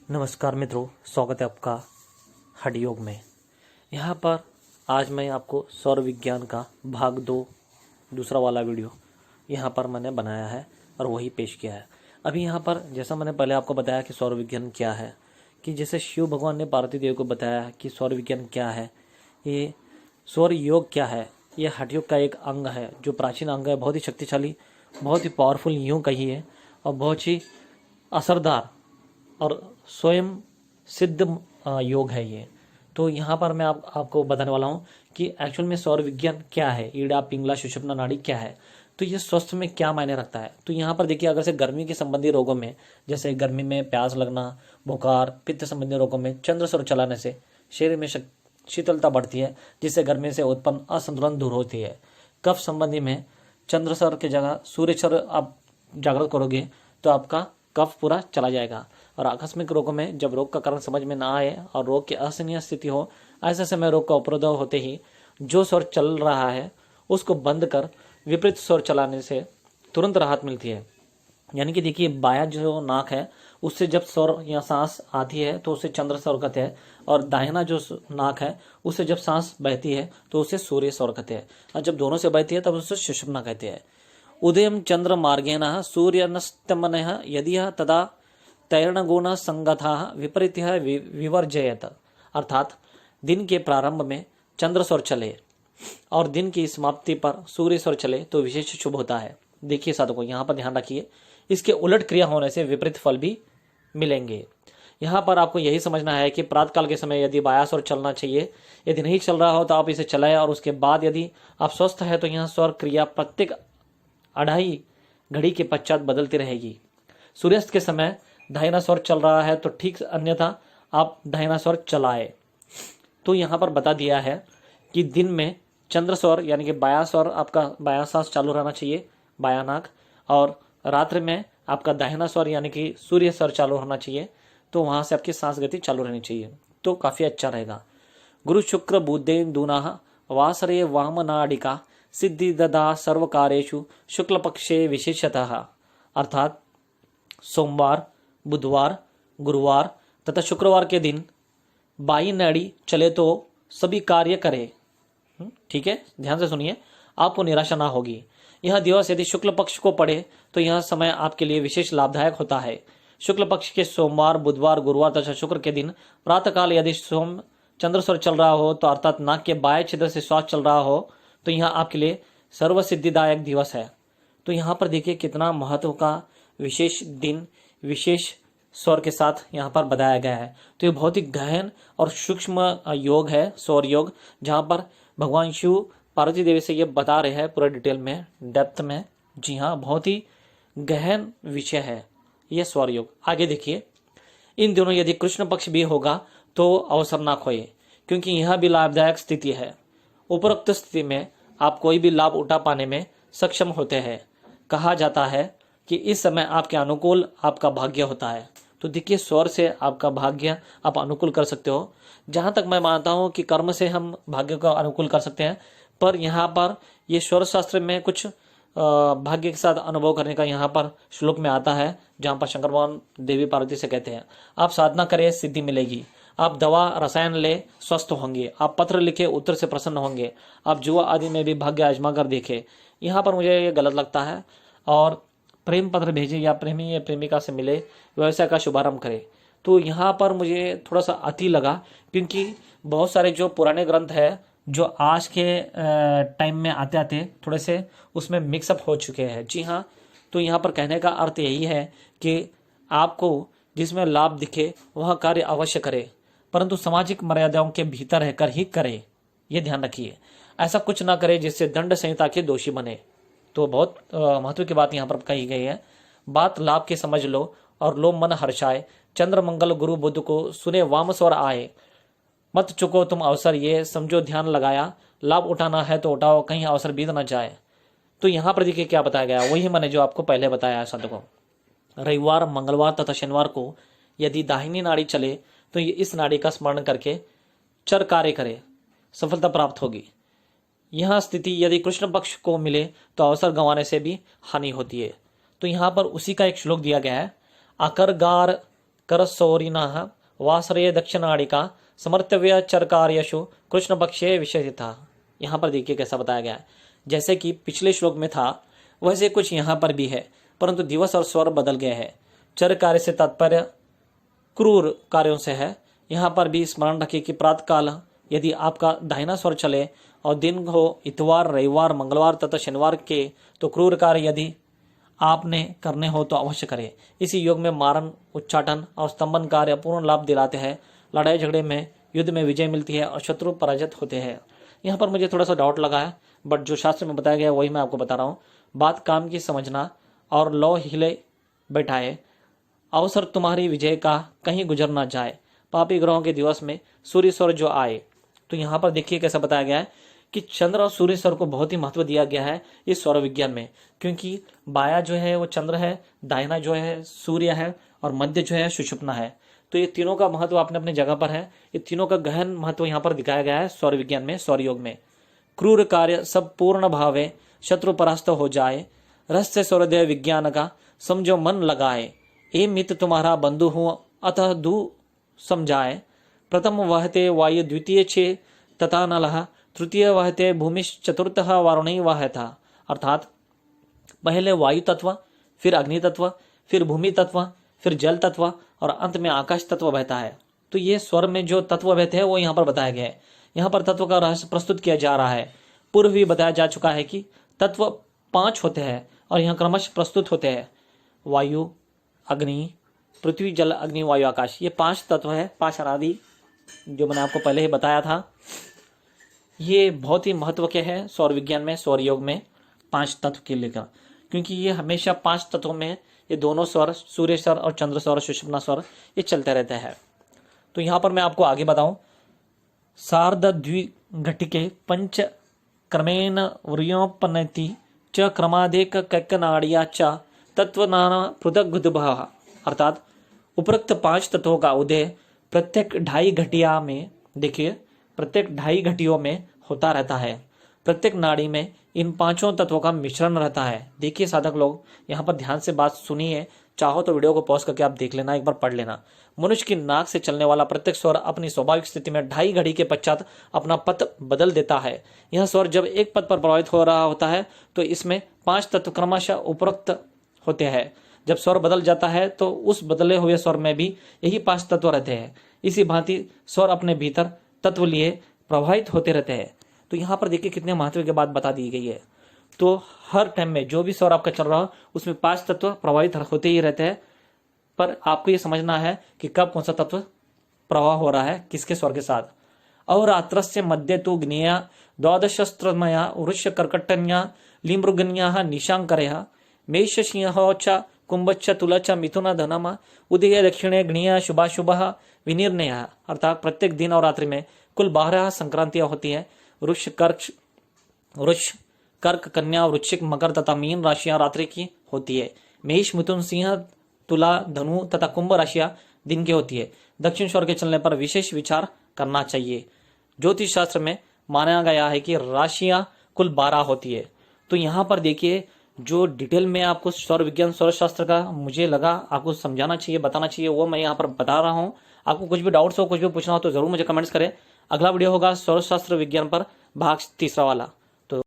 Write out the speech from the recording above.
नमस्कार मित्रों, स्वागत है आपका हठ योग में। यहाँ पर आज मैं आपको सौर विज्ञान का भाग 2 दूसरा वाला वीडियो यहाँ पर मैंने बनाया है और वही पेश किया है। अभी यहाँ पर जैसा मैंने पहले आपको बताया कि सौर विज्ञान क्या है, कि जैसे शिव भगवान ने पार्वती देवी को बताया कि सौर विज्ञान क्या है, ये सौर योग क्या है, ये हठ योग का एक अंग है जो प्राचीन अंग है, बहुत ही शक्तिशाली, बहुत ही पावरफुल यूँ कहिए, और बहुत ही असरदार और स्वयं सिद्ध योग है ये। तो यहाँ पर मैं आपको बताने वाला हूँ कि एक्चुअल में सौर विज्ञान क्या है, ईड़ा पिंगला सुषुम्ना नाड़ी क्या है, तो ये स्वास्थ्य में क्या मायने रखता है। तो यहाँ पर देखिए, अगर से गर्मी के संबंधी रोगों में, जैसे गर्मी में प्यास लगना, बुखार, पित्त संबंधी रोगों में चंद्र सौर चलाने से शरीर में शीतलता बढ़ती है, जिससे गर्मी से उत्पन्न असंतुलन दूर होती है। कफ संबंधी में चंद्र सौर की जगह सूर्य सौर आप जागृत करोगे तो आपका कफ पूरा चला जाएगा। और आकस्मिक रोगों में जब रोग का कारण समझ में ना आए और रोग की असहनीय स्थिति हो, ऐसे समय रोग का उपद्रव होते ही जो स्वर चल रहा है उसको बंद कर विपरीत स्वर चलाने से तुरंत राहत मिलती है। यानी कि देखिए, बायां जो नाक है उससे जब स्वर या सांस आती है तो उसे चंद्र स्वर कहते हैं, और दाहिना जो नाक है उससे जब सांस बहती है तो उसे सूर्य स्वर कहते हैं, और जब दोनों से बहती है तब उसे सुषुम्ना कहते हैं। उदयम चंद्र मार्गेण सूर्यनस्तमनः यदि तदा तैरणगुण संगता विपरीत विवर्जयत, अर्थात दिन के प्रारंभ में चंद्र सौर चले और दिन की समाप्ति पर सूर्य सौर चले तो विशेष शुभ होता है। देखिए साधकों, यहाँ पर ध्यान रखिए, इसके उलट क्रिया होने से विपरीत फल भी मिलेंगे। यहाँ पर आपको यही समझना है कि प्रातःकाल के समय यदि बायां स्वर चलना चाहिए, यदि नहीं चल रहा हो तो आप इसे चलाएं, और उसके बाद यदि आप स्वस्थ है तो यह स्वर क्रिया प्रत्येक 2.5 घड़ी के पश्चात बदलती रहेगी। सूर्यास्त के समय दाहिना स्वर चल रहा है तो ठीक, अन्यथा आप दाहिना स्वर चलाए। तो यहाँ पर बता दिया है कि दिन में चंद्र स्वर यानी कि बायां स्वर, आपका बायां सांस चालू रहना चाहिए, बायां नाक, और रात्रि में आपका दाहिना स्वर यानी कि सूर्य स्वर चालू रहना चाहिए, तो वहां से आपकी सांस गति चालू रहनी चाहिए, तो काफी अच्छा रहेगा। गुरु शुक्र बुधेन दूना वासरे वामनाडिका सिद्धि ददा सर्वकारेषु शुक्ल पक्षे विशेषतः, अर्थात सोमवार, बुधवार, गुरुवार तथा शुक्रवार के दिन बाई नाड़ी चले तो सभी कार्य करे। ठीक है, ध्यान से सुनिए, आपको निराशा ना होगी। यह दिवस यदि शुक्ल पक्ष को पड़े तो यह समय आपके लिए विशेष लाभदायक होता है। शुक्ल पक्ष के सोमवार, बुधवार, गुरुवार तथा शुक्र के दिन प्रातःकाल यदि सोम चंद्र स्वर चल रहा हो, तो अर्थात नाक के बाएं छिद्र से श्वास चल रहा हो, तो यह आपके लिए सर्वसिद्धिदायक दिवस है। तो यहाँ पर देखिए कितना महत्व का विशेष दिन, विशेष स्वर के साथ यहाँ पर बताया गया है। तो ये बहुत ही गहन और सूक्ष्म योग है, सौर योग, जहाँ पर भगवान शिव पार्वती देवी से ये बता रहे हैं पूरा डिटेल में, डेप्थ में। जी हाँ, बहुत ही गहन विषय है ये सौर योग। आगे देखिए, इन दिनों यदि कृष्ण पक्ष भी होगा तो अवसर ना खोए, क्योंकि यह भी लाभदायक स्थिति है। उपरोक्त स्थिति में आप कोई भी लाभ उठा पाने में सक्षम होते हैं। कहा जाता है कि इस समय आपके अनुकूल आपका भाग्य होता है। तो देखिए, स्वर से आपका भाग्य आप अनुकूल कर सकते हो। जहां तक मैं मानता हूं कि कर्म से हम भाग्य का अनुकूल कर सकते हैं, पर यहाँ पर ये स्वर शास्त्र में कुछ भाग्य के साथ अनुभव करने का यहाँ पर श्लोक में आता है, जहां पर शंकर भगवान देवी पार्वती से कहते हैं, आप साधना करें सिद्धि मिलेगी, आप दवा रसायन ले स्वस्थ होंगे, आप पत्र लिखे उत्तर से प्रसन्न होंगे, आप जुआ आदि में भी भाग्य आजमा कर देखे। यहाँ पर मुझे ये गलत लगता है। और प्रेम पत्र भेजे या प्रेमी या प्रेमिका से मिले, व्यवसाय का शुभारंभ करे। तो यहाँ पर मुझे थोड़ा सा अति लगा, क्योंकि बहुत सारे जो पुराने ग्रंथ है जो आज के टाइम में आते आते थोड़े से उसमें मिक्सअप हो चुके हैं। जी हाँ, तो यहाँ पर कहने का अर्थ यही है कि आपको जिसमें लाभ दिखे वह कार्य अवश्य करे, परंतु सामाजिक मर्यादाओं के भीतर रहकर ही करे। ये ध्यान रखिए, ऐसा कुछ ना करे जिससे दंड संहिता के दोषी बने। तो बहुत महत्व की बात यहाँ पर कही गई है। बात लाभ के समझ लो और लो मन हर्षाए, चंद्र मंगल गुरु बुध को सुने वाम स्वर आए, मत चुको तुम अवसर ये समझो ध्यान लगाया, लाभ उठाना है तो उठाओ कहीं अवसर बीत ना जाए। तो यहाँ पर देखिए क्या बताया गया, वही मैंने जो आपको पहले बताया है साधकों। रविवार, मंगलवार तथा शनिवार को यदि दाहिनी नाड़ी चले तो ये इस नाड़ी का स्मरण करके चर कार्य करे, सफलता प्राप्त होगी। यह स्थिति यदि कृष्ण पक्ष को मिले तो अवसर गंवाने से भी हानि होती है। तो यहाँ पर उसी का एक श्लोक दिया गया है, अकरगार करसौरिनः वासरे दक्षिणाड़िका समर्थव्य चरकार्यशु कृष्ण पक्षे विशेषिता। यहाँ पर देखिए कैसा बताया गया है, जैसे कि पिछले श्लोक में था वैसे कुछ यहाँ पर भी है, परंतु दिवस और स्वर बदल गए हैं। चर कार्य से तात्पर्य क्रूर कार्यों से है। यहाँ पर भी स्मरण रखिए कि प्रातःकाल यदि आपका दाहिना स्वर चले और दिन हो इतवार, रविवार, मंगलवार तथा शनिवार के, तो क्रूर कार्य यदि आपने करने हो तो अवश्य करें। इसी योग में मारण, उच्चाटन और स्तंभन कार्य पूर्ण लाभ दिलाते हैं। लड़ाई झगड़े में, युद्ध में विजय मिलती है और शत्रु पराजित होते हैं। यहाँ पर मुझे थोड़ा सा डाउट लगा है, बट जो शास्त्र में बताया गया है वही मैं आपको बता रहा हूँ। बात काम की समझना और लो हिले बैठाए, अवसर तुम्हारी विजय का कहीं गुजर ना जाए। पापी ग्रहों के दिवस में सूर्य स्वर जो आए, तो यहाँ पर देखिए कैसा बताया गया है कि चंद्र और सूर्य स्वर को बहुत ही महत्व दिया गया है इस सौर विज्ञान में, क्योंकि बाया जो है वो चंद्र है, दाहिना जो है सूर्य है और मध्य जो है सुषुप्ना है। तो ये तीनों का महत्व अपने अपने जगह पर है। ये तीनों का गहन महत्व यहाँ पर दिखाया गया है सौर विज्ञान में, सौर योग में। क्रूर कार्य सब पूर्ण भावे, शत्रु परास्त हो जाए, रहस्य सौरदय विज्ञान का समझो मन लगाए। ए मित्र तुम्हारा बंधु हूँ अतः दू समझाए। प्रथम वहते वायु, द्वितीय छे तथा नलः, तृतीय वहते भूमिश्चतुर्थः वारुणी वहता। अर्थात पहले वायु तत्व, फिर अग्नि तत्व, फिर भूमि तत्व, फिर जल तत्व और अंत में आकाश तत्व बहता है। तो ये स्वर में जो तत्व बहते हैं वो यहाँ पर बताया गया है। यहाँ पर तत्व का रहस्य प्रस्तुत किया जा रहा है। पूर्व भी बताया जा चुका है कि तत्व 5 होते हैं और यहाँ क्रमश प्रस्तुत होते हैं। वायु, अग्नि, पृथ्वी, जल, अग्नि, वायु, आकाश, ये 5 तत्व है। 5 अनादि जो मैंने आपको पहले ही बताया था। ये बहुत ही महत्व के हैं सौर विज्ञान में, सौर योग में 5 तत्व के लेकर, क्योंकि ये हमेशा 5 तत्वों में ये दोनों स्वर, सूर्य स्वर और चंद्र स्वर, सुषुप्ना स्वर, ये चलते रहते हैं। तो यहाँ पर मैं आपको आगे बताऊं, सार्ध द्विघटिके पंच क्रमेण व्रियोपनति च क्रमादेक कैकनाड़िया च तत्वनाना पृथक गुदभः। अर्थात उपरोक्त 5 तत्वों का उदय प्रत्येक 2.5 घटिया में, देखिए प्रत्येक 2.5 घटियों में होता रहता है। प्रत्येक नाड़ी में इन 5 तत्वों का मिश्रण रहता है। देखिए साधक लोग यहाँ पर ध्यान से बात सुनिए, चाहो तो वीडियो को पॉज करके आप देख लेना, एक बार पढ़ लेना। मनुष्य की नाक से चलने वाला प्रत्येक स्वर अपनी स्वाभाविक स्थिति में 2.5 घड़ी के पश्चात अपना पथ बदल देता है। यह स्वर जब एक पथ पर प्रभावित हो रहा होता है तो इसमें 5 तत्व क्रमशः उपरोक्त होते हैं। जब स्वर बदल जाता है तो उस बदले हुए स्वर में भी यही 5 तत्व रहते हैं। इसी भांति स्वर अपने भीतर तत्व लिए प्रभावित होते रहते हैं। तो यहाँ पर देखिए कितने महत्व की बात बता दी गई है। तो हर टाइम में जो भी स्वर आपका चल रहा हो उसमें 5 तत्व प्रभावित होते ही रहते हैं, पर आपको ये समझना है कि कब कौन सा तत्व प्रवाह हो रहा है किसके स्वर के साथ। और आत्रस्य मध्य तो ज्ञेया द्वादशस्त्रमया वृक्ष कर्कटन्या लिमृगन्या निशांकरया मेष सिंह च कुंभच्च तुलच मिथुन धनमा उदय दक्षिणे गणीय शुभाशुभः विनिर्णय। अर्थात प्रत्येक दिन और रात्रि में कुल 12 संक्रांतियां होती है। वृक्ष, कर्क, कन्या, वृश्चिक, मकर तथा मीन राशियां रात्रि की होती है। मेष, मिथुन, सिंह, तुला, धनु तथा कुंभ राशियां दिन की होती है। दक्षिण स्वर के चलने पर विशेष विचार करना चाहिए। ज्योतिष शास्त्र में माना गया है कि राशियां कुल 12 होती है। तो यहाँ पर देखिए जो डिटेल में आपको सौर विज्ञान, सौर शास्त्र का मुझे लगा आपको समझाना चाहिए, बताना चाहिए, वो मैं यहाँ पर बता रहा हूँ। आपको कुछ भी डाउट्स हो, कुछ भी पूछना हो तो जरूर मुझे कमेंट्स करें। अगला वीडियो होगा सौर शास्त्र विज्ञान पर भाग 3 वाला।